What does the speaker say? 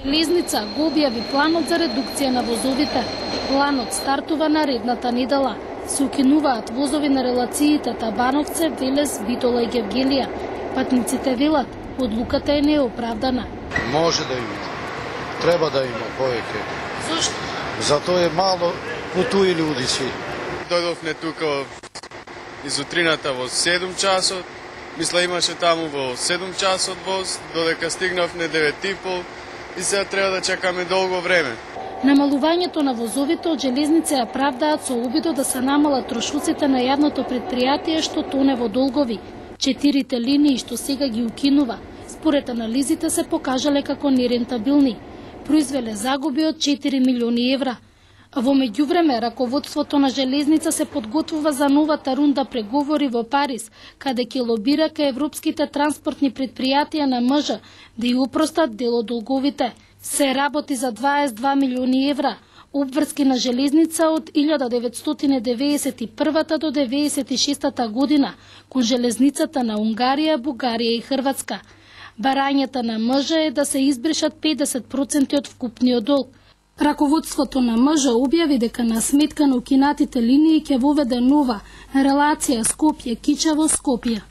Железница го објави планот за редукција на возовите. Планот стартува наредната недела. Се укинуваат возови на релациите Табановце, Велес, Битола и Гевгелија. Патниците велат, одлуката е неоправдана. Може да има. Треба да има повеќе. Зошто? Затоа е мало путуи луѓе си. Дојдовме тука из утрината во 7 часот. Мисла имаше таму во 7 часот воз, додека стигнавме 9:30 и сега треба да чекаме долго време. Намалувањето на возовите од железница ја правдаат со обидот да се намалат трошоците на јавното претпријатие што тоне во долгови. 4 линии што сега ги укинува, според анализите се покажале како нерентабилни. Произвеле загуби од 4 милиони евра. Во меѓувреме, раководството на железница се подготвува за новата рунда преговори во Париз, каде ќе лобира кај европските транспортни претпријатија на МЖ да ја упростат дел од долговите. Се работи за 22 милиони евра, обврски на железница од 1991 до 1996 година, кон железницата на Унгарија, Бугарија и Хрватска. Барањата на МЖ е да се избришат 50% од вкупниот долг. Раководството на МЖ објави дека на сметка на укинатите линии ќе воведе нова релација Скопје-Кичево-Скопје.